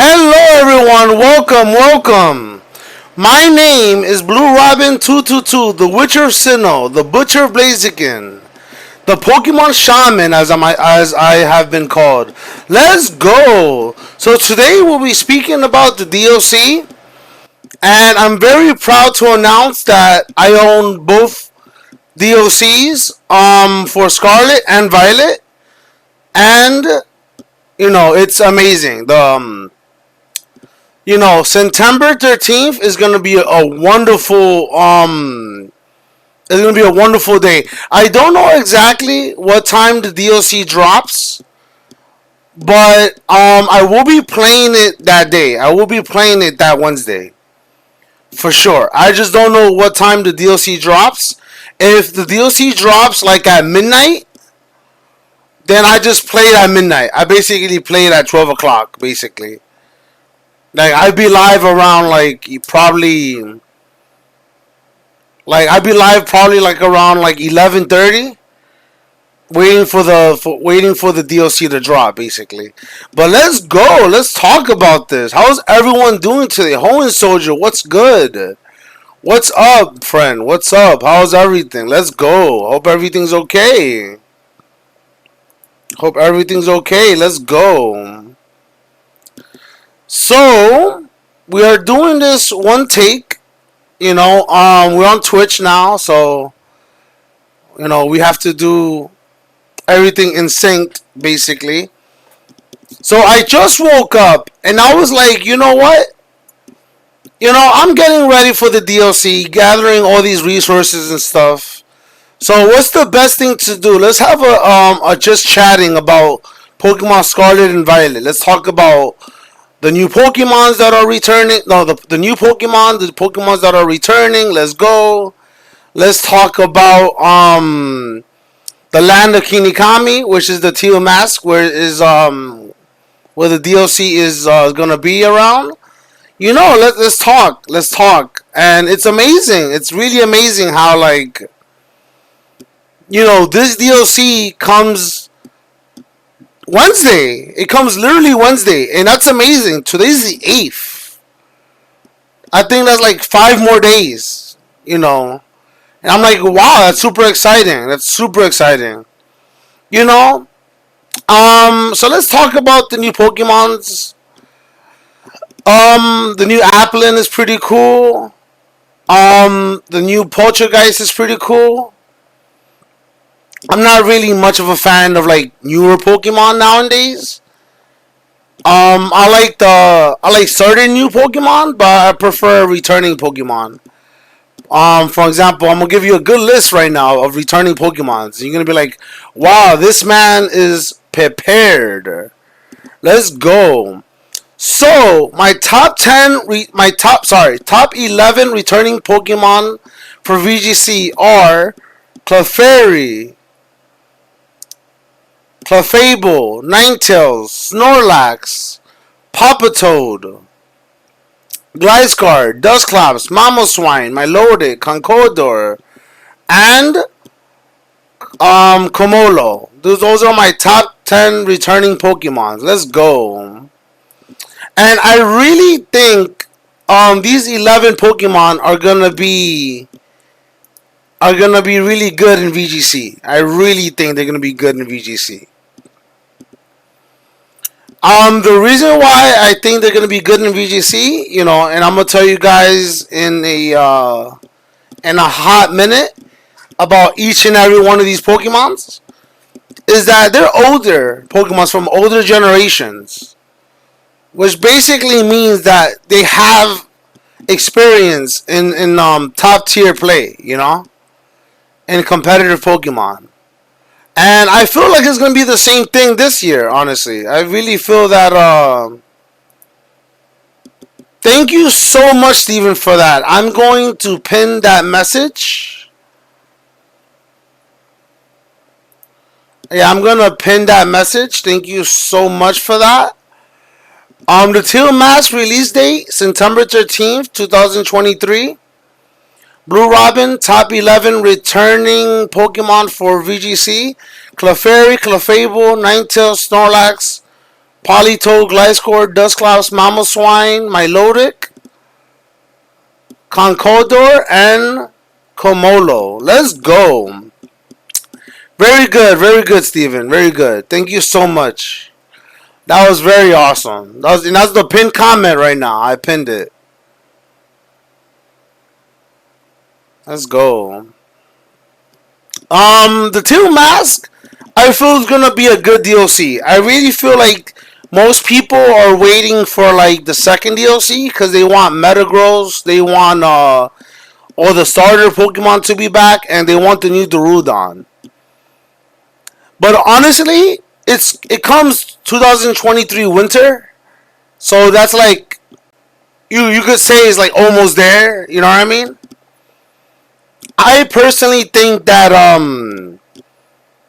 Hello everyone, welcome. My name is BlueRobin222, the Witcher of Sinnoh, the Butcher of Blaziken, the Pokemon Shaman as I have been called. Let's go! So today we'll be speaking about the DLC, and I'm very proud to announce that I own both DLCs for Scarlet and Violet, and it's amazing. September 13th is gonna be a wonderful it's gonna be a wonderful day. I don't know exactly what time the DLC drops, but I will be playing it that day. I will be playing it that Wednesday for sure. I just don't know what time the DLC drops. If the DLC drops like at midnight, then I just play it at midnight. I basically play it at 12 o'clock, basically. Like I'd be live around like around like 11:30, waiting for the DLC to drop, basically. But let's go. Let's talk about this. How's everyone doing today? Hoenn Soldier, what's good? What's up, friend? What's up? How's everything? Let's go. Hope everything's okay. Let's go. So we are doing this one take. We're on Twitch now, so we have to do everything in sync, basically. So I just woke up and I was like, you know what? I'm getting ready for the DLC, gathering all these resources and stuff. So what's the best thing to do? Let's have a just chatting about Pokemon Scarlet and Violet. Let's talk about the new Pokemons that are returning. No, the new Pokemon, the Pokemons that are returning. Let's go. Let's talk about the land of Kitakami, which is the Teal mask, where the DLC is gonna be around. Let's talk. Let's talk. And it's amazing. It's really amazing how this DLC comes Wednesday. It comes literally Wednesday, and that's amazing. Today's the 8th. I think that's like 5 more days. And I'm like, wow, that's super exciting. So let's talk about the new Pokemons. The new Applin is pretty cool. The new Poltergeist is pretty cool. I'm not really much of a fan of newer Pokemon nowadays. I like certain new Pokemon, but I prefer returning Pokemon. For example, I'm gonna give you a good list right now of returning Pokemons. You're gonna be like, "Wow, this man is prepared." Let's go. So top 11 returning Pokemon for VGC are Clefairy, Clefable, Ninetales, Snorlax, Papatoad, Gliscor, Dusclops, Mamoswine, Milotic, Concoudor, and Komolo. Those are my top 10 returning Pokemon. Let's go. And I really think these 11 Pokemon are gonna be really good in VGC. I really think they're gonna be good in VGC. The reason why I think they're gonna be good in VGC, and I'm gonna tell you guys in a hot minute about each and every one of these Pokemons, is that they're older Pokemons from older generations, which basically means that they have experience in top tier play, in competitive Pokemon. And I feel like it's going to be the same thing this year, honestly. I really feel that... Thank you so much, Steven, for that. I'm going to pin that message. Yeah, I'm going to pin that message. Thank you so much for that. The Teal Mask release date, September 13th, 2023. Blue Robin, top 11 returning Pokemon for VGC. Clefairy, Clefable, Ninetales, Snorlax, Polytoad, Gliscor, Dustclops, Mamoswine, Milotic, Concoldor, and Komolo. Let's go. Very good, Steven. Very good. Thank you so much. That was very awesome. That's the pinned comment right now. I pinned it. Let's go. The Teal Mask, I feel is gonna be a good DLC. I really feel like most people are waiting for like the second DLC because they want Metagross, they want all the starter Pokemon to be back, and they want the new Durudon. But honestly, it comes 2023 winter, so that's like you could say it's like almost there. You know what I mean? I personally think that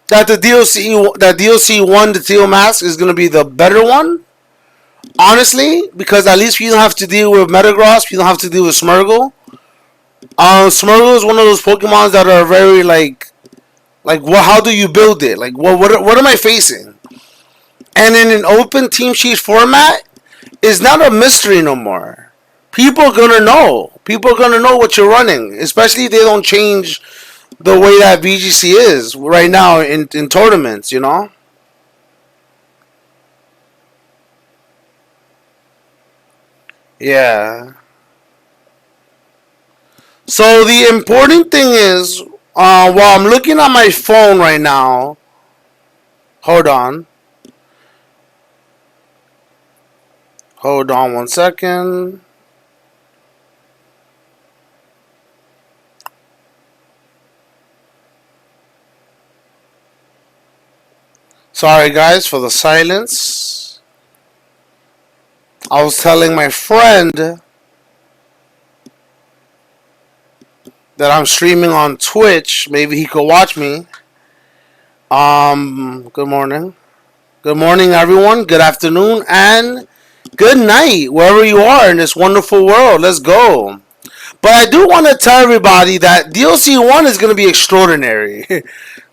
the DLC one, the Teal Mask, is gonna be the better one. Honestly, because at least you don't have to deal with Metagross, you don't have to deal with Smeargle. Smeargle is one of those Pokemons that are very like what? How do you build it? Like what am I facing? And in an open team sheet format, it's not a mystery no more. People are gonna know. People are gonna know what you're running, especially if they don't change the way that VGC is right now in tournaments. You know. Yeah. So the important thing is, while I'm looking at my phone right now, hold on, hold on one second. Sorry guys for the silence. I was telling my friend that I'm streaming on Twitch. Maybe he could watch me. Good morning. Good morning, everyone. Good afternoon and good night, wherever you are in this wonderful world. Let's go. But I do want to tell everybody that DLC 1 is going to be extraordinary.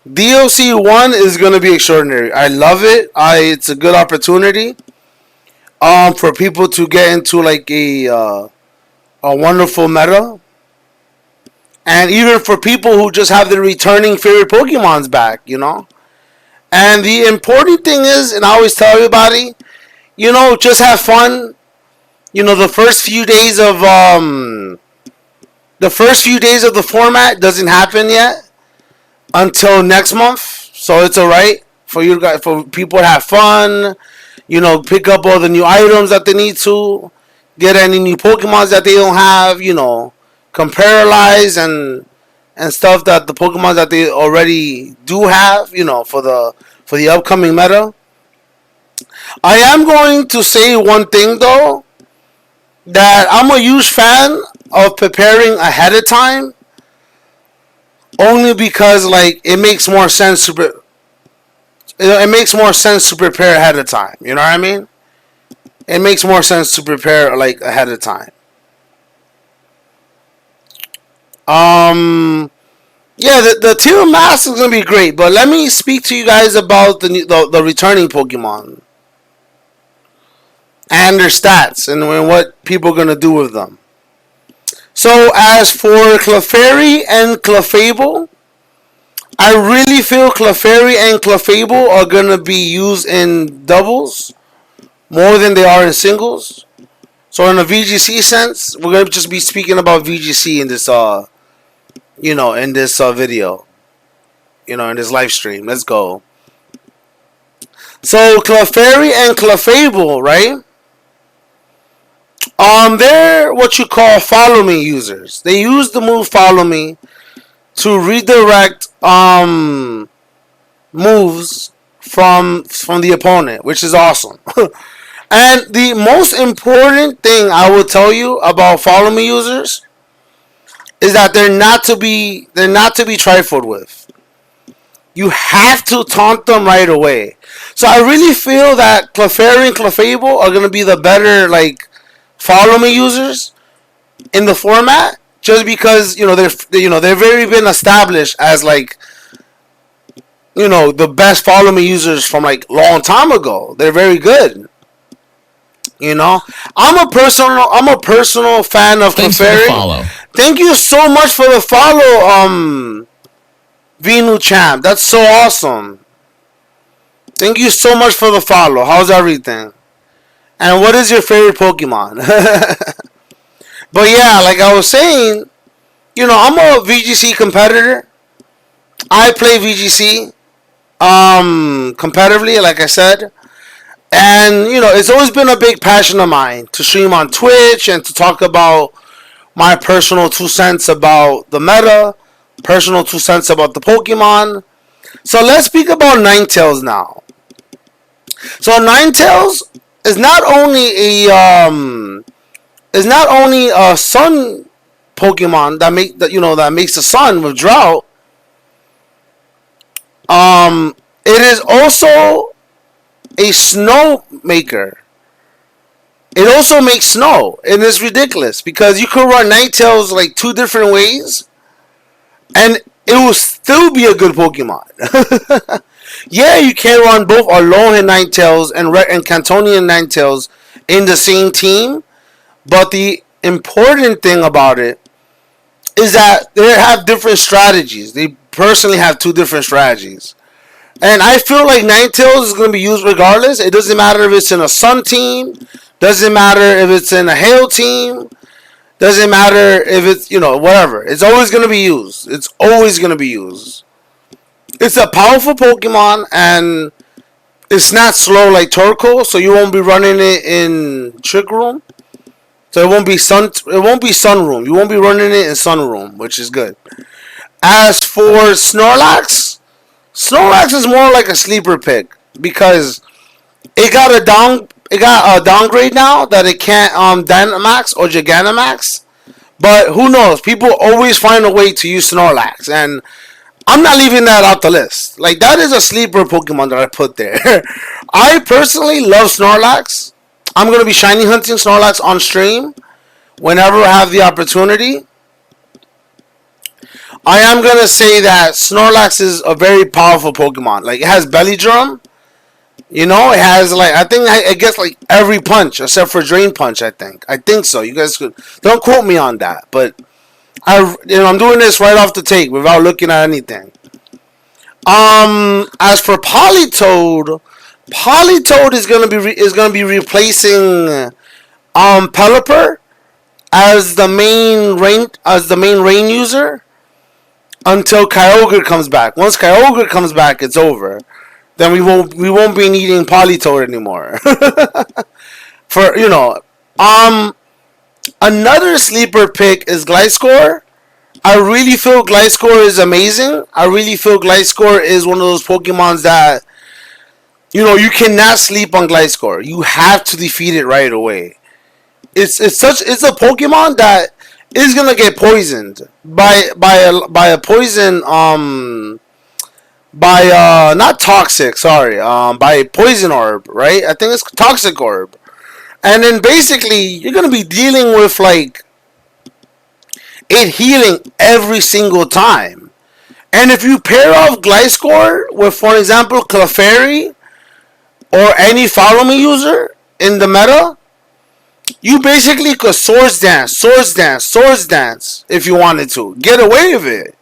DLC 1 is going to be extraordinary. I love it. It's a good opportunity for people to get into like a wonderful meta. And even for people who just have their returning favorite Pokemons back, you know? And the important thing is, and I always tell everybody, just have fun. The first few days of the format doesn't happen yet until next month, so it's alright for you guys, for people to have fun. Pick up all the new items that they need to, get any new Pokemons that they don't have. Comparalize and stuff that the Pokemon that they already do have. For the upcoming meta. I am going to say one thing though, that I'm a huge fan of preparing ahead of time, only because like it makes more sense to prepare ahead of time. You know what I mean? It makes more sense to prepare like ahead of time. Yeah, the Teal Mask is gonna be great, but let me speak to you guys about the returning Pokemon and their stats and what people are gonna do with them. So as for Clefairy and Clefable, I really feel Clefairy and Clefable are gonna be used in doubles more than they are in singles. So in a VGC sense, we're gonna just be speaking about VGC in this video, in this live stream. Let's go. So Clefairy and Clefable, right? They're what you call follow me users. They use the move follow me to redirect moves from the opponent, which is awesome. And the most important thing I will tell you about follow me users is that they're not to be trifled with. You have to taunt them right away. So I really feel that Clefairy and Clefable are gonna be the better follow me users in the format, just because they've very been established as the best follow me users from long time ago. They're very good. You know, I'm a personal fan of Thanks for the Clefairy. follow. Thank you so much for the follow, Vinu Champ. That's so awesome. Thank you so much for the follow. How's everything? And what is your favorite Pokemon? But yeah, like I was saying, I'm a VGC competitor. I play VGC competitively, like I said. And it's always been a big passion of mine to stream on Twitch and to talk about my personal 2 cents about the meta, personal 2 cents about the Pokemon. So let's speak about Ninetales now. So Ninetales is not only a sun Pokemon that makes the sun with drought. It is also a snow maker. It also makes snow, and it's ridiculous because you could run Ninetales like two different ways, and it will still be a good Pokemon. Yeah, you can run both Alolan Ninetales and Cantonian Ninetales in the same team, but the important thing about it is that they have different strategies. They personally have two different strategies. And I feel like Ninetales is going to be used regardless. It doesn't matter if it's in a Sun team. Doesn't matter if it's in a Hail team. Doesn't matter if it's, whatever. It's always going to be used. It's always going to be used. It's a powerful Pokemon, and it's not slow like Torkoal, so you won't be running it in Trick Room. So it won't be Sun Room. You won't be running it in Sun Room, which is good. As for Snorlax is more like a sleeper pick because it got a downgrade now that it can't Dynamax or Gigantamax. But who knows? People always find a way to use Snorlax, and I'm not leaving that out the list. Like that is a sleeper Pokemon that I put there. I personally love Snorlax. I'm gonna be shiny hunting Snorlax on stream whenever I have the opportunity. I am gonna say that Snorlax is a very powerful Pokemon. Like it has Belly Drum. It has like it gets like every punch except for Drain Punch. I think so. You guys could don't quote me on that, but I'm doing this right off the tape without looking at anything. As for Politoed, Politoed is gonna be replacing Pelipper as the main rain user until Kyogre comes back. Once Kyogre comes back, it's over. Then we won't be needing Politoed anymore. For another sleeper pick is Gliscor. I really feel Gliscor is amazing. I really feel Gliscor is one of those Pokemons that you cannot sleep on Gliscor. You have to defeat it right away. It's a Pokemon that is gonna get poisoned by a poison by not toxic, sorry, by poison orb, right? I think it's toxic orb. And then basically you're gonna be dealing with like it healing every single time. And if you pair off Gliscor with, for example, Clefairy or any Follow Me user in the meta, you basically could Swords Dance if you wanted to. Get away with it.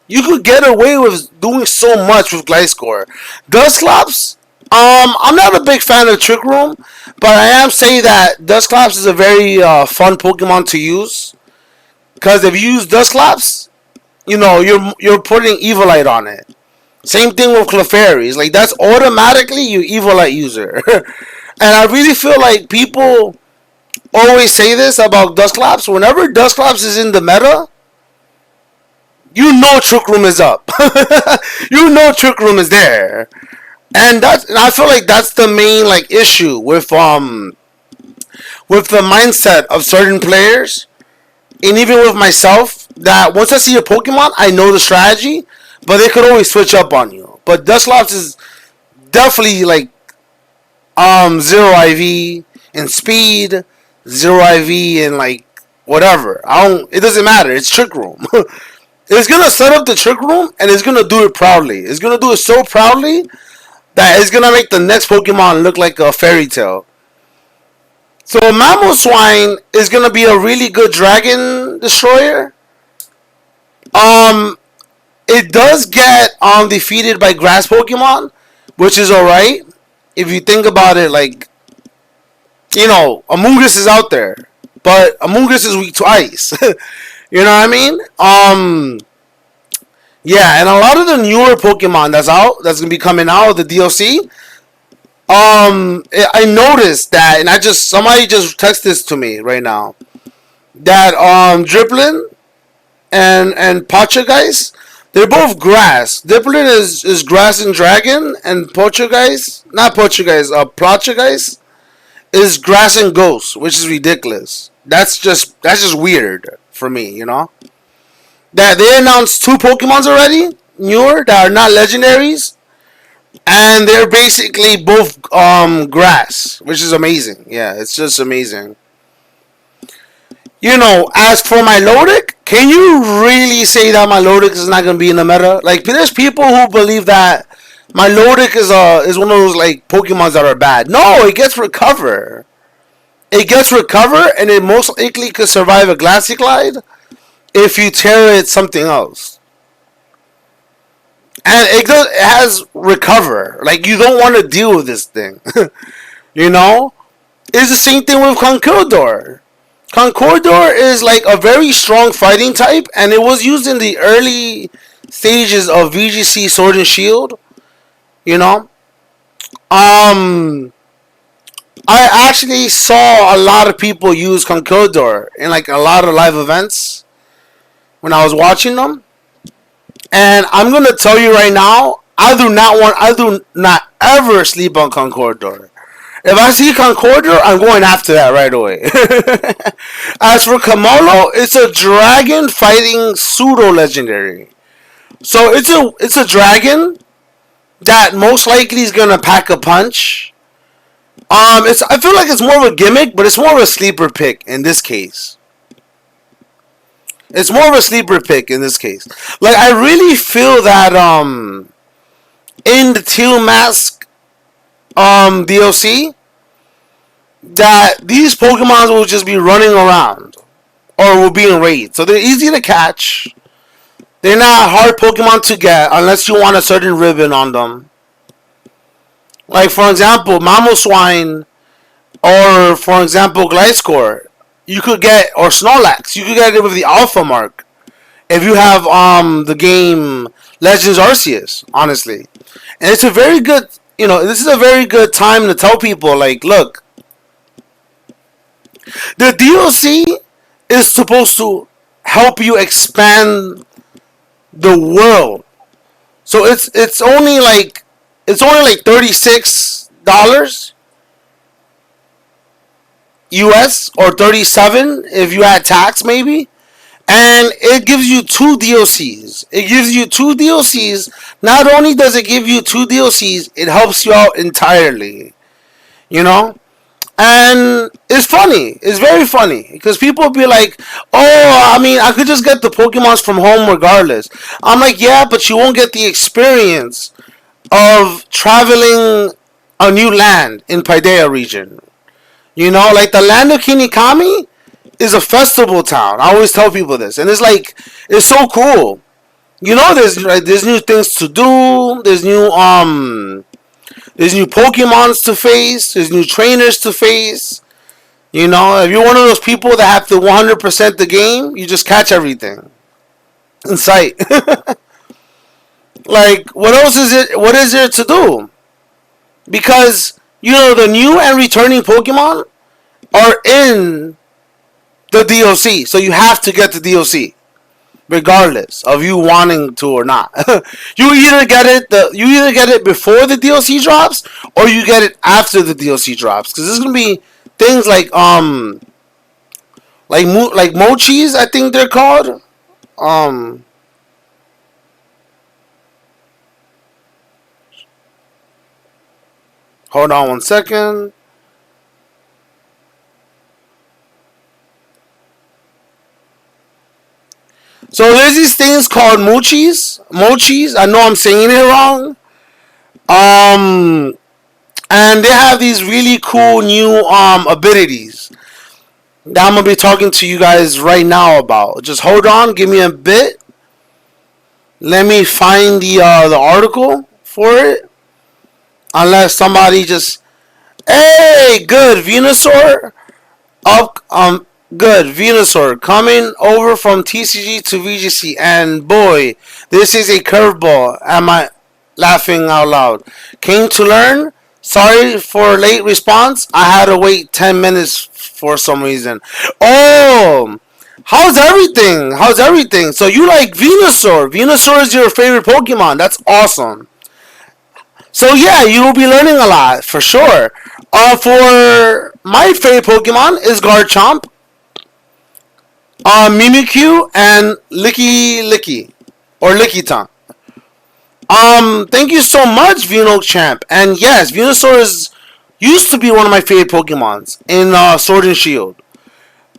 You could get away with doing so much with Gliscor. Dusclops, I'm not a big fan of Trick Room, but I am saying that Dusclops is a very fun Pokemon to use. Because if you use Dusclops, you're putting Evilite on it. Same thing with Clefairy. Like that's automatically your Evilite user. And I really feel like people always say this about Dusclops. Whenever Dusclops is in the meta, Trick Room is up. Trick Room is there. And I feel like that's the main like issue with the mindset of certain players, and even with myself, that once I see a Pokemon, I know the strategy, but they could always switch up on you. But Dusclops is definitely like zero IV in speed, zero IV in like whatever. It doesn't matter. It's Trick Room. It's gonna set up the Trick Room, and it's gonna do it proudly. It's gonna do it so proudly that it's gonna make the next Pokemon look like a fairy tale. So Mamoswine is gonna be a really good dragon destroyer. Um, it does get defeated by grass Pokemon, which is alright if you think about it. Like, Amoonguss is out there, but Amoonguss is weak to ice. You know what I mean? Yeah, and a lot of the newer Pokemon that's gonna be coming out of the DLC. I noticed that, and somebody just texted this to me right now that Driplin and Poltergeist, they're both grass. Driplin is grass and dragon, and Poltergeist, not Poltergeist, Poltergeist is grass and ghost, which is ridiculous. That's just weird for me, That they announced two Pokemons already, newer that are not legendaries, and they're basically both grass, which is amazing. Yeah, it's just amazing. As for my Milotic, can you really say that my Milotic is not gonna be in the meta? Like, there's people who believe that my Milotic is one of those like Pokemons that are bad. No, it gets recover. It gets recover, and it most likely could survive a Glassy Glide if you tear it something else. And it has recover. Like, you don't want to deal with this thing. you know? It's the same thing with Conkeldurr. Conkeldurr is like a very strong fighting type, and it was used in the early stages of VGC Sword and Shield. You know? Um I actually saw a lot of people use Conkeldurr in like a lot of live events when I was watching them. And I'm gonna tell you right now, I do not ever sleep on Conkeldurr. If I see Conkeldurr, I'm going after that right away. As for Kamolo, it's a dragon fighting pseudo legendary. So it's a dragon that most likely is gonna pack a punch. I feel like it's more of a gimmick, but it's more of a sleeper pick in this case. It's more of a sleeper pick in this case. Like, I really feel that in the Teal Mask DLC, that these Pokemons will just be running around or will be in raids. So they're easy to catch. They're not hard Pokemon to get unless you want a certain ribbon on them. Like, for example, Mamoswine or, for example, Gliscor. You could get, or Snorlax, you could get it with the Alpha mark if you have the game Legends Arceus, honestly. And it's a very good, this is a very good time to tell people, like, look, the DLC is supposed to help you expand the world. So it's only like $36 US or 37 if you add tax maybe. And it gives you two DLCs. It gives you two DLCs. Not only does it give you two DLCs, it helps you out entirely. You know? And it's funny. It's very funny. Because people be like, oh, I mean, I could just get the Pokemons from home regardless. I'm like, yeah, but you won't get the experience of traveling a new land in Paideia region. Like the land of Kitakami is a festival town. I always tell people this. And it's so cool. There's new things to do. There's new Pokemons to face. There's new trainers to face. If you're one of those people that have to 100% the game, you just catch everything in sight. Like, what else is it? What is there to do? Because, the new and returning Pokemon are in the DLC. So you have to get the DLC. Regardless of you wanting to or not. You either get it before the DLC drops, or you get it after the DLC drops. Because there's gonna be things like mochis, I think they're called. Hold on one second. So there's these things called mochis. Mochis. I know I'm saying it wrong. and they have these really cool new abilities that I'm gonna be talking to you guys right now about. Just hold on, give me a bit. Let me find the article for it. Unless somebody just, hey, good Venusaur up good Venusaur coming over from TCG to VGC, and boy, this is a curveball. Am I laughing out loud? Came to learn. Sorry for late response. I had to wait 10 minutes for some reason. Oh, how's everything? How's everything? So you like Venusaur? Venusaur is your favorite Pokemon. That's awesome. So yeah, you will be learning a lot for sure. For my favorite Pokemon is Garchomp, Mimikyu, and Licky Licky or Lickitung. Thank you so much, Vino Champ. And yes, Venusaur is used to be one of my favorite Pokemons in Sword and Shield.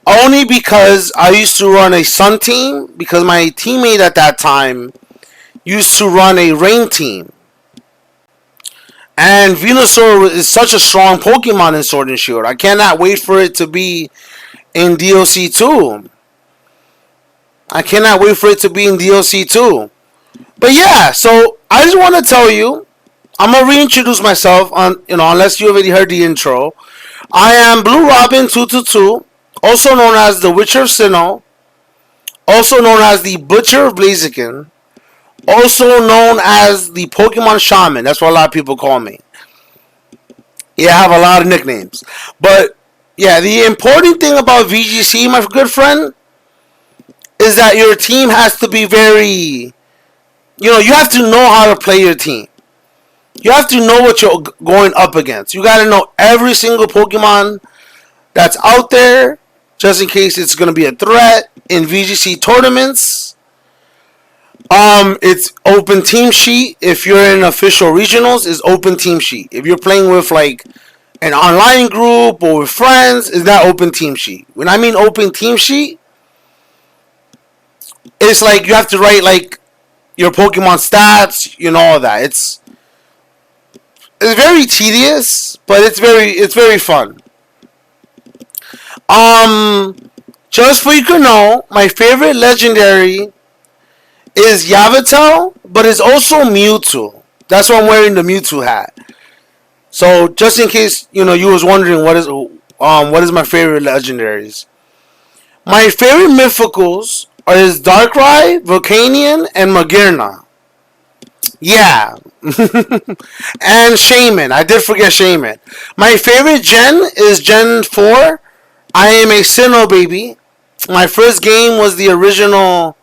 Only because I used to run a Sun team because my teammate at that time used to run a Rain team. And Venusaur is such a strong Pokemon in Sword and Shield. I cannot wait for it to be in DLC 2. I cannot wait for it to be in DLC 2. But yeah, so I just want to tell you, I'm gonna reintroduce myself on unless you already heard the intro. I am BlueRobin222, also known as the Witcher of Sinnoh, also known as the Butcher of Blaziken, also known as the Pokemon Shaman. That's what a lot of people call me. Yeah, I have a lot of nicknames. But yeah, the important thing about VGC, my good friend, is that your team has to be very, you have to know how to play your team. You have to know what you're going up against. You got to know every single Pokemon that's out there, just in case it's going to be a threat in VGC tournaments. It's open team sheet. If you're in official regionals, it's open team sheet. If you're playing with like an online group or with friends, it's not open team sheet. When I mean open team sheet, it's like you have to write like your Pokemon stats, all that. It's very tedious, but it's very fun. Um, just for you to know, my favorite legendary is Yavatel, but it's also Mewtwo. That's why I'm wearing the Mewtwo hat. So just in case you was wondering what is my favorite legendaries. My favorite mythicals is Darkrai, Volcanion, and Magearna. Yeah. And Shaman. I did forget Shaman. My favorite gen is Gen 4. I am a Sinnoh baby. My first game was the original.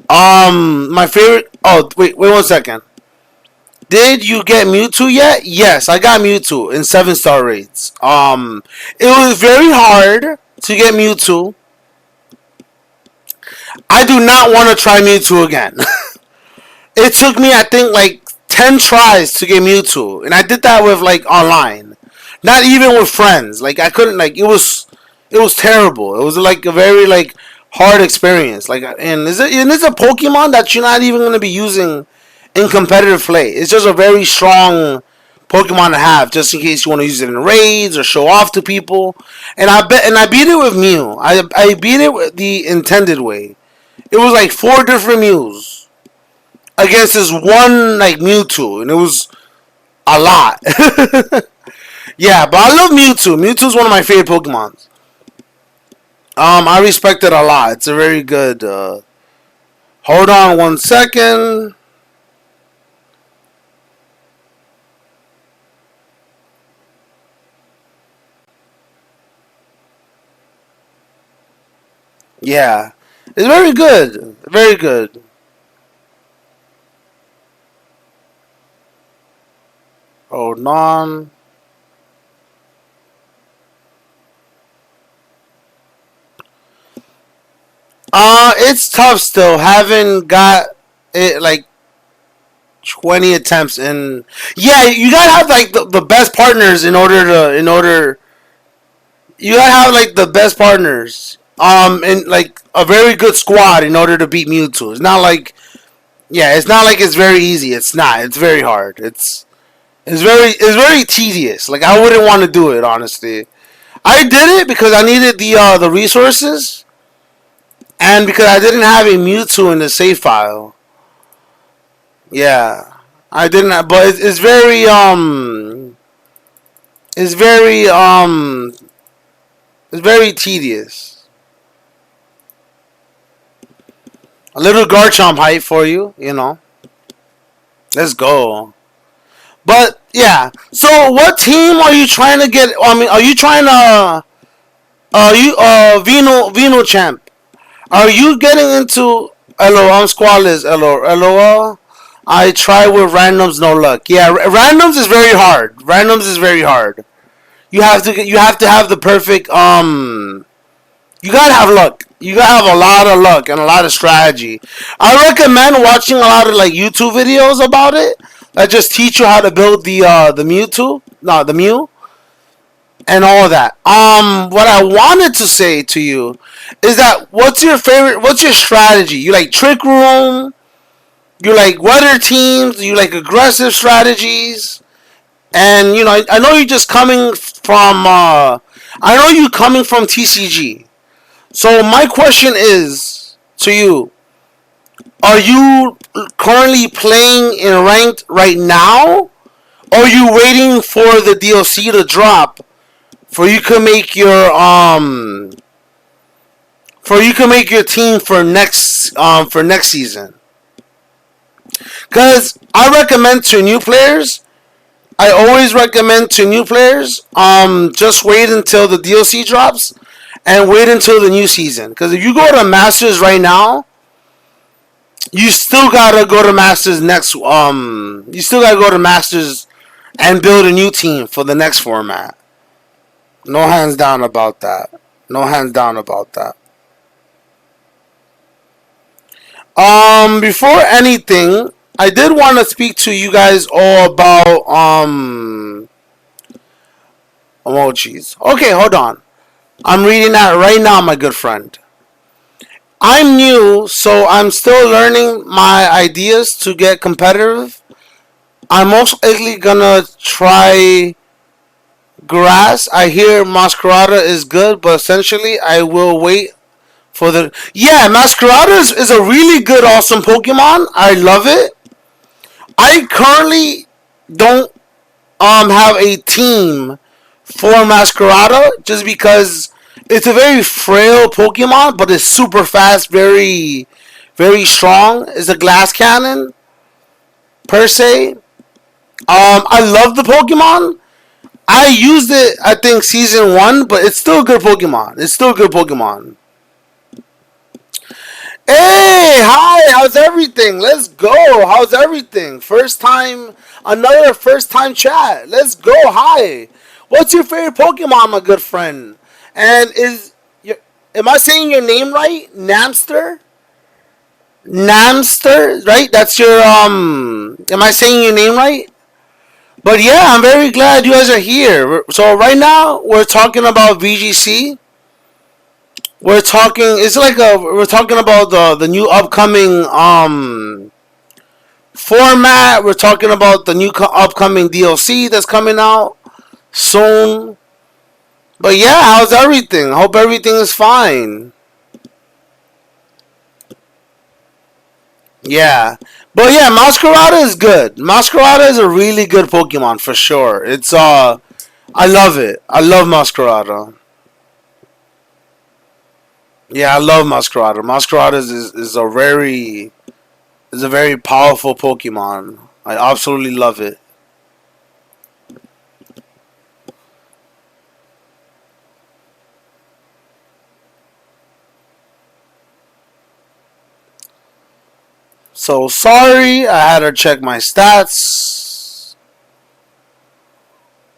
My favorite. Oh, wait 1 second. Did you get Mewtwo yet? Yes, I got Mewtwo in 7-star raids. It was very hard to get Mewtwo. I do not want to try Mewtwo again. It took me, I think, like 10 tries to get Mewtwo, and I did that with like online, not even with friends. Like I couldn't, like it was terrible. It was like a very like hard experience. Like, and it's a Pokemon that you're not even gonna be using in competitive play. It's just a very strong Pokemon to have, just in case you want to use it in raids or show off to people. And I beat it with Mew. I beat it with the intended way. It was like 4 different Mews against this one like Mewtwo, and it was a lot. Yeah, but I love Mewtwo. Mewtwo's one of my favorite Pokemons. I respect it a lot. It's a very good. Hold on 1 second. Yeah, it's very good. Very good. Hold on. It's tough still. Haven't got it like 20 attempts, and yeah, you gotta have like the best partners in order you gotta have like the best partners and like a very good squad in order to beat Mewtwo. It's not like, yeah, it's not like it's very easy. It's not. It's very hard. It's very tedious. Like I wouldn't want to do it honestly. I did it because I needed the resources and because I didn't have a Mewtwo in the save file. Yeah, I didn't. But it's very it's very tedious. A little Garchomp hype for you, you know. Let's go. But yeah, so what team are you trying to get? I mean, are you trying to? You Vino champ? Are you getting into? Hello, I'm Squallis. Hello, LOL. I try with randoms, no luck. Yeah, randoms is very hard. Randoms is very hard. You have to have the perfect You gotta have luck. You gotta have a lot of luck and a lot of strategy. I recommend watching a lot of like YouTube videos about it that just teach you how to build the Mewtwo, no the Mew, and all of that. What I wanted to say to you is that what's your favorite? What's your strategy? You like Trick Room? You like weather teams? You like aggressive strategies? And you know, I know you're just coming from. I know you coming from TCG. So my question is to you: are you currently playing in ranked right now? Or are you waiting for the DLC to drop for you can make your team for next season? Because I recommend to new players. I always recommend to new players. Just wait until the DLC drops and wait until the new season. Because if you go to Masters right now, you still gotta go to Masters next. You still gotta go to Masters and build a new team for the next format. No hands down about that. No hands down about that. Before anything, I did want to speak to you guys all about emojis. Okay, hold on. I'm reading that right now, my good friend. I'm new, so I'm still learning my ideas to get competitive. I'm most likely gonna try grass. I hear Masquerada is good, but essentially I will wait for the. Yeah, Masquerada is a really good, awesome Pokemon. I love it. I currently don't have a team for Masquerada just because it's a very frail Pokemon, but it's super fast, very strong. It's a glass cannon per se. I love the Pokemon. I used it, I think, season one, but it's still a good Pokemon. It's still a good Pokemon. Hey, hi, how's everything? Let's go. How's everything? Another first time chat. Let's go. Hi. What's your favorite Pokemon, my good friend? And am I saying your name right? Namster? Namster, right? That's your, am I saying your name right? But yeah, I'm very glad you guys are here. So right now, we're talking about VGC. We're talking about the new upcoming format. We're talking about the new upcoming DLC that's coming out soon. But yeah, how's everything? Hope everything is fine. Yeah. But yeah, Masquerada is good. Masquerada is a really good Pokemon for sure. I love it. I love Masquerada. Yeah, I love Masquerada. Masquerada is a very powerful Pokemon. I absolutely love it. So sorry, I had to check my stats.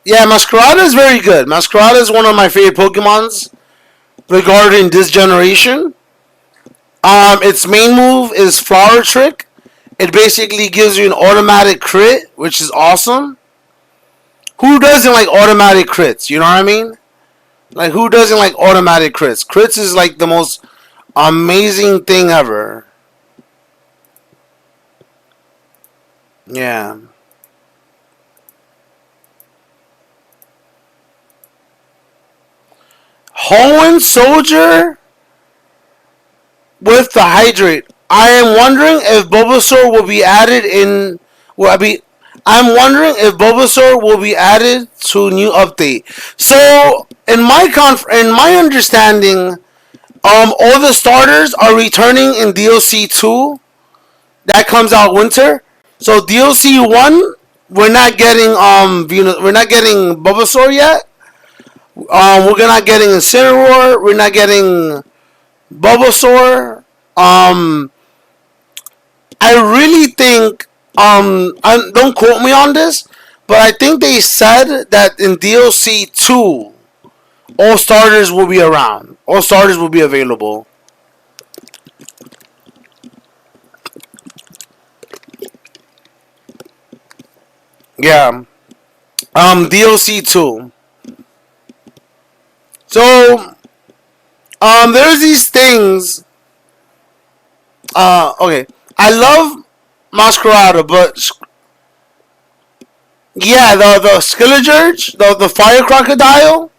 Yeah, Masquerada is very good. Masquerada is one of my favorite Pokemons regarding this generation. Its main move is Flower Trick. It basically gives you an automatic crit, which is awesome. Who doesn't like automatic crits? You know what I mean? Like who doesn't like automatic crits? Crits is like the most amazing thing ever. Yeah. Hoenn Soldier with the Hydrate. I am wondering if Bulbasaur will be added in. Will I be? I'm wondering if Bulbasaur will be added to new update. So in my understanding, all the starters are returning in DLC 2 that comes out winter. So DLC 1, we're not getting we're not getting Bulbasaur yet. We're not getting Incineroar. We're not getting Bulbasaur. Um, I really think don't quote me on this, but I think they said that in DLC 2, all starters will be around. All starters will be available. Yeah. DLC 2. So there's these things. Okay. I love Masquerada, but yeah, the Skillagurge, the fire crocodile,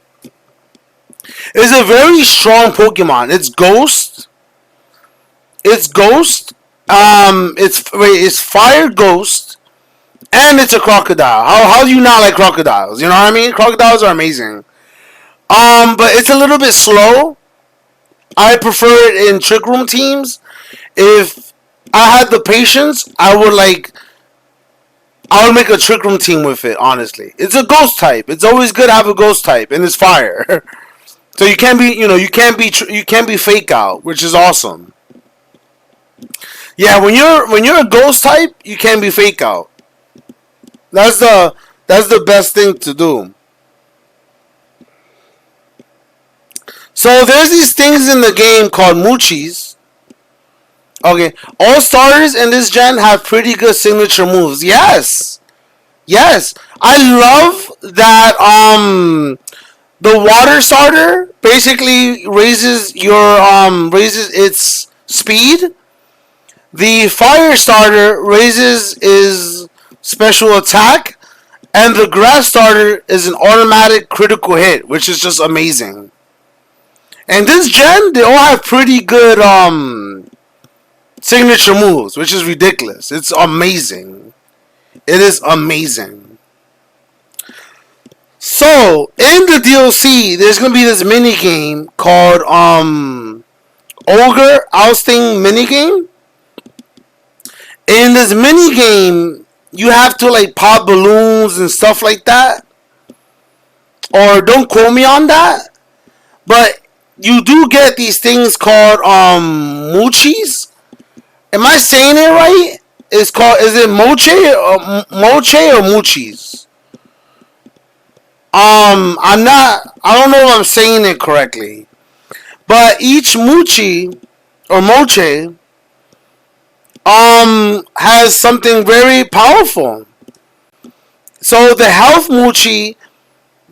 is a very strong Pokemon. It's Ghost. It's Ghost. It's Fire Ghost, and it's a crocodile. How do you not like crocodiles? You know what I mean? Crocodiles are amazing. But it's a little bit slow. I prefer it in Trick Room teams. If I had the patience, I would make a Trick Room team with it. Honestly, it's a Ghost type. It's always good to have a Ghost type, and it's fire. So you can't be, you can't be fake out, which is awesome. Yeah, when you're a Ghost type, you can't be fake out. That's the best thing to do. So there's these things in the game called Moochies. Okay, all starters in this gen have pretty good signature moves. Yes, yes, I love that. The water starter basically raises its speed. The fire starter raises its special attack, and the grass starter is an automatic critical hit, which is just amazing. And this gen, they all have pretty good signature moves, which is ridiculous. It's amazing. It is amazing. So in the DLC, there's gonna be this mini game called Ogre Ousting mini game. In this mini game, you have to like pop balloons and stuff like that. Or don't quote me on that, but you do get these things called Moochies. Am I saying it right? Is it Moche or Moochies? I don't know if I'm saying it correctly. But each Moochie or Moche has something very powerful. So the health Moochie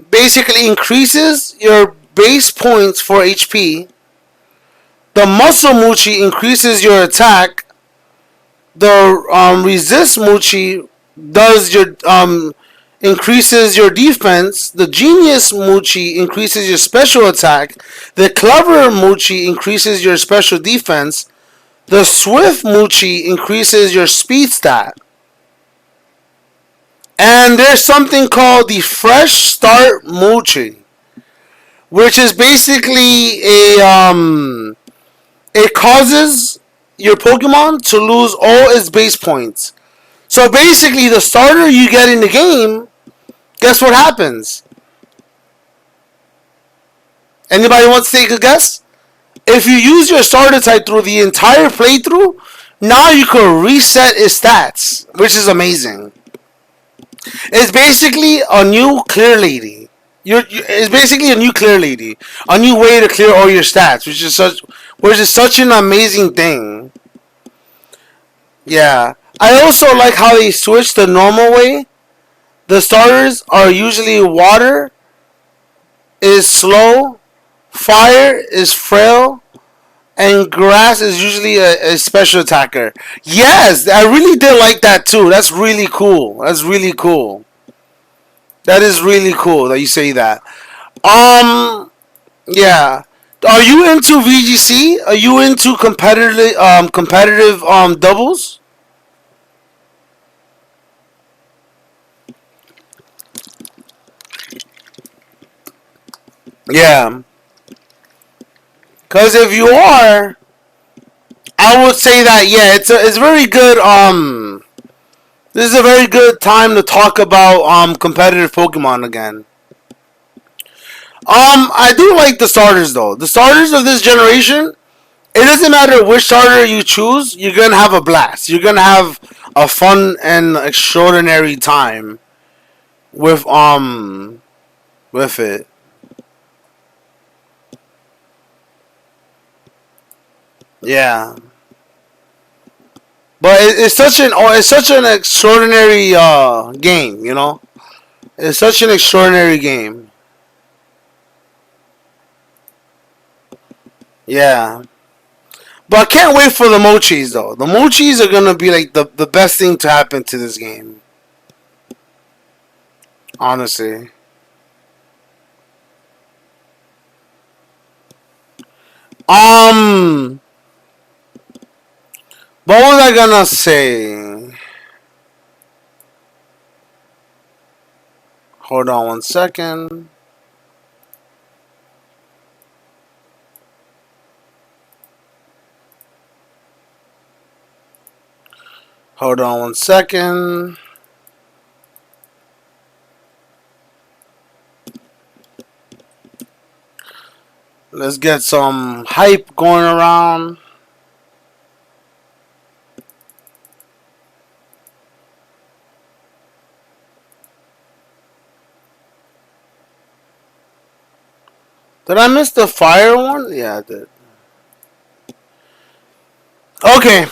basically increases your base points for HP. The muscle Moochie increases your attack. The resist Moochie does your increases your defense. The genius Moochie increases your special attack. The clever Moochie increases your special defense. The swift Moochie increases your speed stat. And there's something called the fresh start Moochie, which is basically it causes your Pokemon to lose all its base points. So basically, the starter you get in the game, guess what happens? Anybody want to take a guess? If you use your starter type through the entire playthrough, now you can reset its stats, which is amazing. It's basically a new clear lady. It's basically a new clear lady, a new way to clear all your stats, which is such an amazing thing. Yeah, I also like how they switched the normal way. The starters are usually water is slow, fire is frail, and grass is usually a special attacker. Yes, I really did like that too. That's really cool. That's really cool. That is really cool that you say that. Um, Yeah. Are you into VGC? Are you into competitive doubles? Yeah. Cause if you are, I would say that yeah, it's very good. This is a very good time to talk about competitive Pokemon again. I do like the starters though. The starters of this generation, it doesn't matter which starter you choose, you're gonna have a blast. You're gonna have a fun and extraordinary time with with it. Yeah. But it's such an extraordinary game, you know. It's such an extraordinary game. Yeah. But I can't wait for the mochis though. The mochis are gonna be like the best thing to happen to this game. Honestly. Um what was I gonna say? Hold on one second. Hold on one second. Let's get some hype going around. Did I miss the fire one? Yeah, I did. Okay,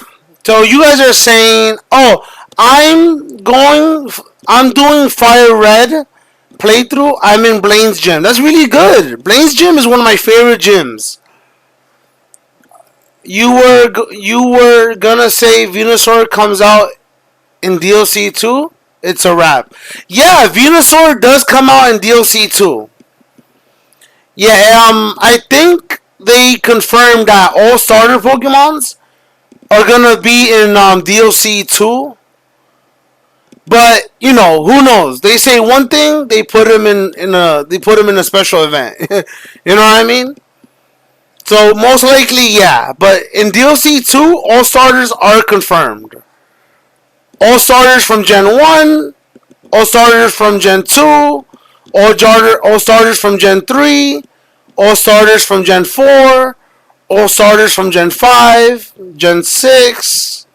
so you guys are saying, oh, I'm doing Fire Red playthrough. I'm in Blaine's gym. That's really good. Blaine's gym is one of my favorite gyms. You were gonna say Venusaur comes out in DLC two. It's a wrap. Yeah, Venusaur does come out in DLC two. Yeah, I think they confirmed that all starter Pokemons are gonna be in DLC two. But you know, who knows? They say one thing, they put him in a special event. You know what I mean? So most likely, yeah. But in DLC two, all starters are confirmed. All starters from Gen one, all starters from Gen two, all starters from Gen three, all starters from Gen four, all starters from Gen five, Gen six,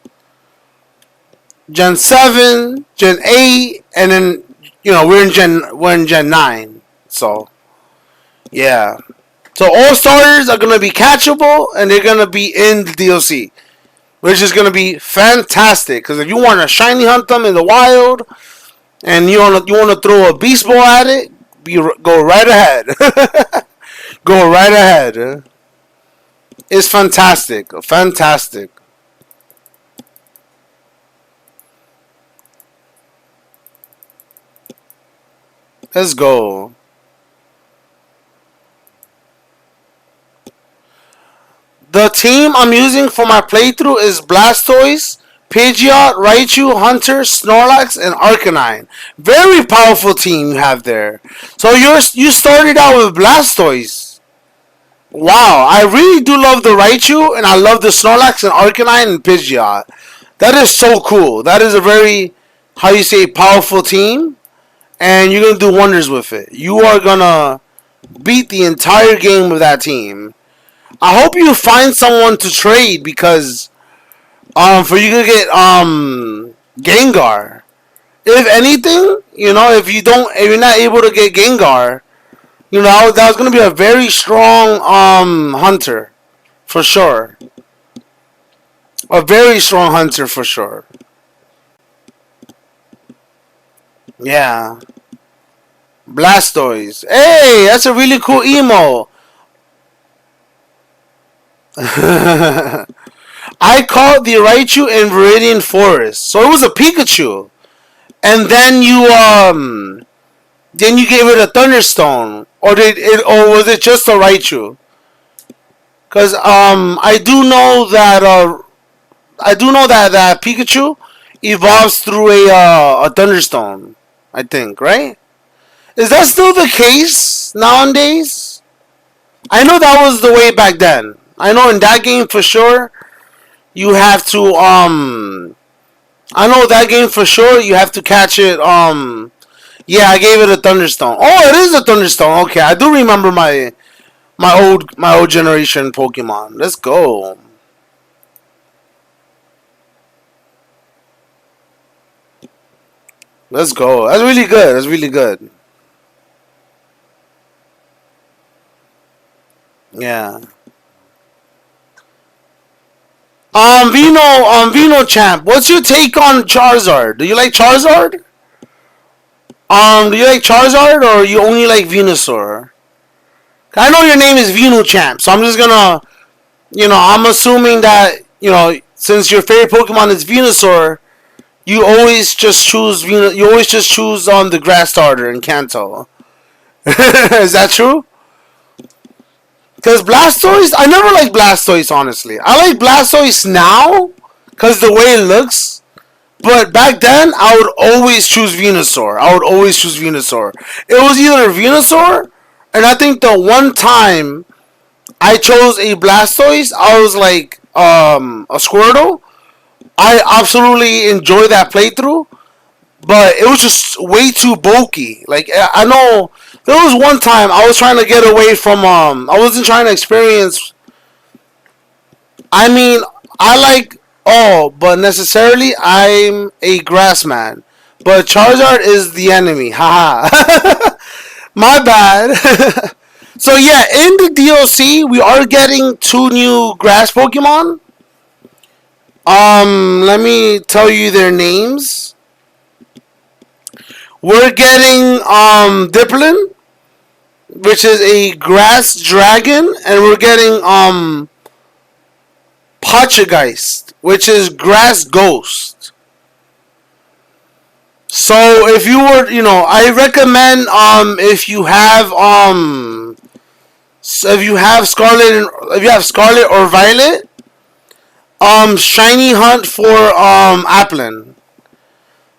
Gen 7, Gen 8, and then we're in Gen 9. So, yeah. So all starters are gonna be catchable and they're gonna be in the DLC, which is gonna be fantastic. Because if you want to shiny hunt them in the wild and you wanna throw a beast ball at it, go right ahead. Go right ahead. It's fantastic, fantastic. Let's go. The team I'm using for my playthrough is Blastoise, Pidgeot, Raichu, Hunter, Snorlax, and Arcanine. Very powerful team you have there. So you started out with Blastoise. Wow, I really do love the Raichu, and I love the Snorlax and Arcanine and Pidgeot. That is so cool. That is a very, how you say, powerful team, and you're gonna do wonders with it. You are gonna beat the entire game with that team. I hope you find someone to trade because for you to get Gengar. If anything, if you're not able to get Gengar, that was gonna be a very strong hunter for sure. A very strong hunter for sure. Yeah. Blastoise. Hey, that's a really cool emo. I caught the Raichu in Viridian Forest. So it was a Pikachu. And then you gave it a Thunderstone. or was it just a Raichu? Because I do know that Pikachu evolves through a Thunderstone. I think, right? Is that still the case nowadays? I know that was the way back then. I know in that game for sure you have to I know that game for sure you have to catch it yeah, I gave it a Thunderstone. Oh, it is a Thunderstone. Okay, I do remember my old generation Pokemon. Let's go. Let's go. That's really good. That's really good. Yeah. Vino champ. What's your take on Charizard? Do you like Charizard? Do you like Charizard or you only like Venusaur? I know your name is Vino champ, so I'm just gonna, I'm assuming that since your favorite Pokemon is Venusaur, you always just choose the grass starter in Kanto. Is that true? Because Blastoise, I never liked Blastoise, honestly. I like Blastoise now because the way it looks. But back then, I would always choose Venusaur. I would always choose Venusaur. It was either Venusaur, and I think the one time I chose a Blastoise, I was like a Squirtle. I absolutely enjoyed that playthrough, but it was just way too bulky. Like I know there was one time I was trying to get away from I wasn't trying to experience. I mean, I like all, but necessarily I'm a grass man. But Charizard is the enemy. Haha. My bad. So yeah, in the DLC we are getting two new grass Pokemon. Let me tell you their names. We're getting Diplin, which is a grass dragon, and we're getting Poltergeist, which is grass ghost. So if you were, I recommend if you have Scarlet or Violet, shiny hunt for Applin.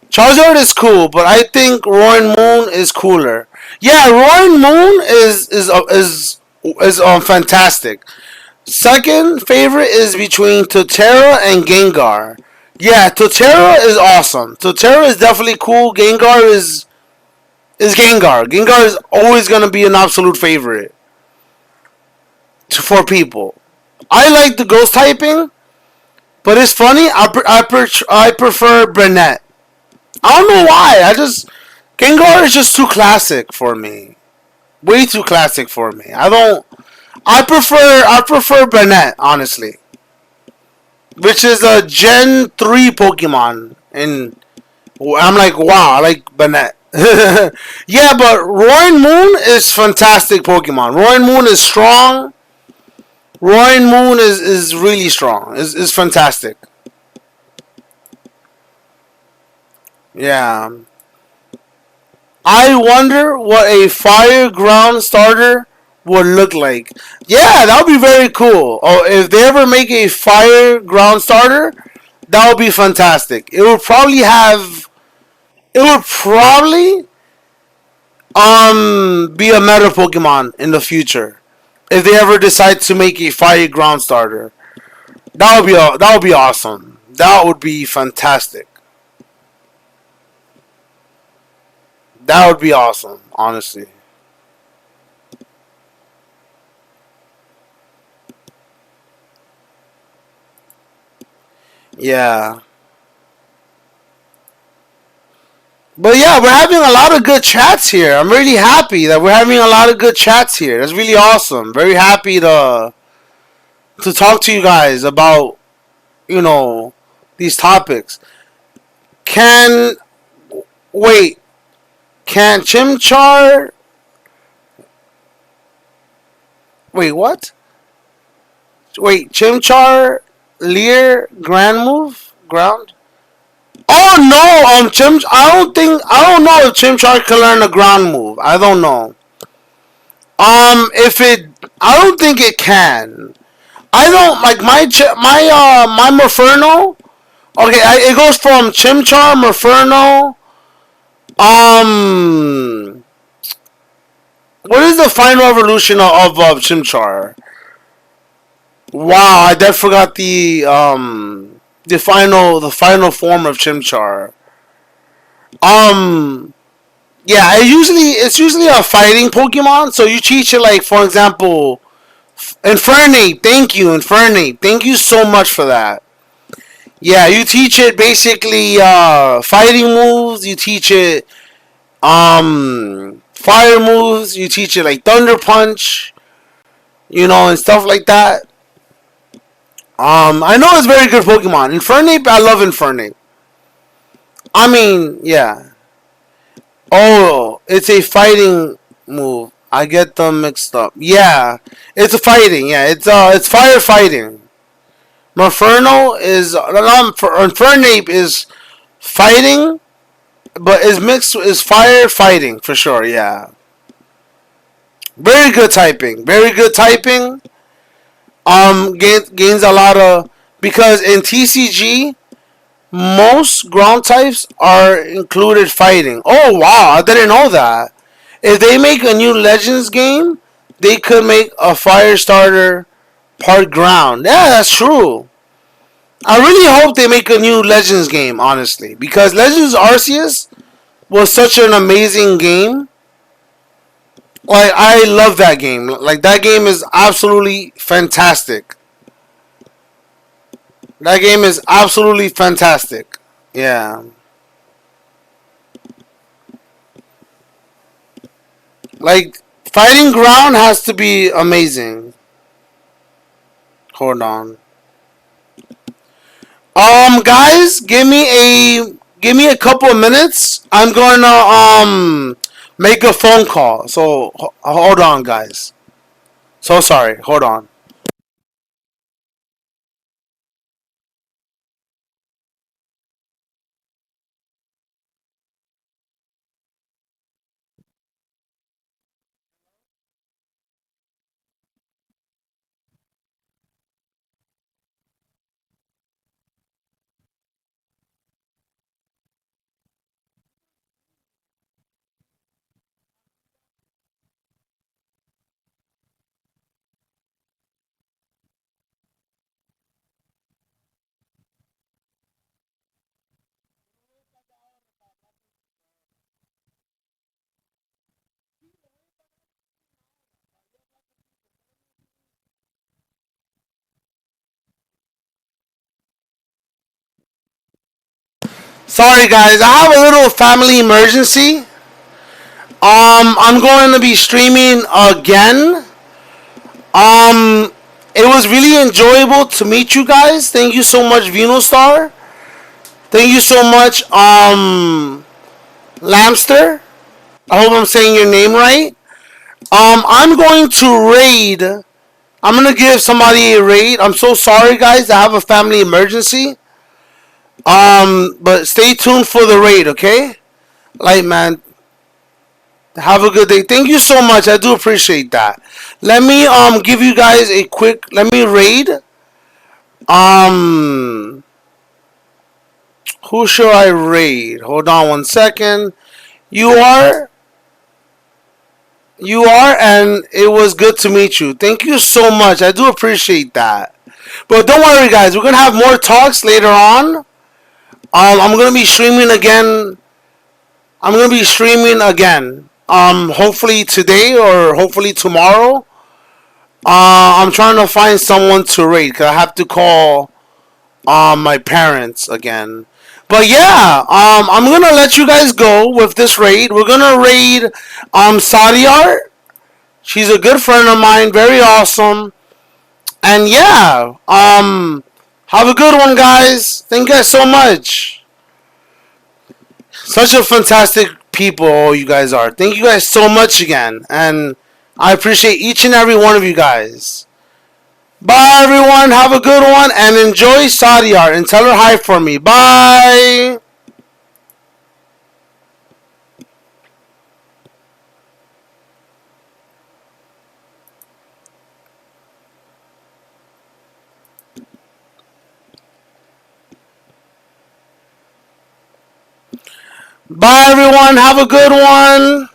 Charizard is cool, but I think Roaring Moon is cooler. Yeah, Roaring Moon is fantastic. Second favorite is between Totera and Gengar. Yeah, Totera is awesome. Totera is definitely cool. Gengar is Gengar. Gengar is always gonna be an absolute favorite for people. I like the ghost typing, but it's funny. I prefer Brunette. I don't know why. Gengar is just too classic for me. Way too classic for me. I prefer Bennett, honestly. Which is a Gen 3 Pokemon. And I'm like, wow, I like Bennett. Yeah, but Roaring Moon is fantastic Pokemon. Roaring Moon is strong. Roaring Moon is really strong. Is fantastic. Yeah. I wonder what a fire ground starter would look like. Yeah, that would be very cool. Oh, if they ever make a fire ground starter, that would be fantastic. It would probably be a meta Pokemon in the future. If they ever decide to make a fire ground starter. That would be awesome. That would be fantastic. That would be awesome, honestly. Yeah. But yeah, we're having a lot of good chats here. I'm really happy that we're having a lot of good chats here. That's really awesome. Very happy to talk to you guys about, you know, these topics. Can wait, can Chimchar wait, what? Wait, Chimchar Lear Grand Move? Ground? Oh no, I don't know if Chimchar can learn a ground move. I don't know. If it, I don't think it can. I don't like my Murferno. Okay, it goes from Chimchar, Murferno. Um, what is the final evolution of Chimchar? Wow, I dead forgot the final form of Chimchar. Um, yeah, it's usually a fighting Pokemon. So you teach it like, for example, Infernape. Thank you, Infernape. Thank you so much for that. Yeah, you teach it basically fighting moves. You teach it fire moves. You teach it like Thunder Punch. And stuff like that. I know it's very good Pokemon. Infernape, I love Infernape. I mean, yeah. Oh, it's a fighting move. I get them mixed up. Yeah, it's a fighting. Yeah, it's firefighting. Inferno is Infernape is fighting, but is mixed is firefighting for sure. Yeah, very good typing. Very good typing. Gains a lot of because in TCG most ground types are included fighting. Oh wow, I didn't know that. If they make a new Legends game, they could make a fire starter part ground. Yeah, that's true. I really hope they make a new Legends game, honestly, because Legends Arceus was such an amazing game. Like I love that game. Like that game is absolutely fantastic. That game is absolutely fantastic. Yeah. Like fighting ground has to be amazing. Hold on. Guys, give me a couple of minutes. I'm going to make a phone call. So hold on, guys. So sorry. Hold on. Sorry, guys. I have a little family emergency. I'm going to be streaming again. Um, it was really enjoyable to meet you guys. Thank you so much, Venostar. Thank you so much, Lamster. I hope I'm saying your name right. I'm going to raid. I'm gonna give somebody a raid. I'm so sorry, guys. I have a family emergency. But stay tuned for the raid, okay? Like, man, have a good day. Thank you so much. I do appreciate that. Let me give you guys a quick. Let me raid. Um, who should I raid? Hold on 1 second. You are. You are, and it was good to meet you. Thank you so much. I do appreciate that. But don't worry, guys. We're gonna have more talks later on. I'm gonna be streaming again. I'm gonna be streaming again. Hopefully today or hopefully tomorrow. I'm trying to find someone to raid because I have to call my parents again. But yeah, I'm gonna let you guys go with this raid. We're gonna raid Sadiar. She's a good friend of mine, very awesome. And yeah, have a good one, guys. Thank you guys so much. Such a fantastic people, all you guys are. Thank you guys so much again, and I appreciate each and every one of you guys. Bye, everyone. Have a good one, and enjoy Sadiar, and tell her hi for me. Bye. Bye, everyone. Have a good one.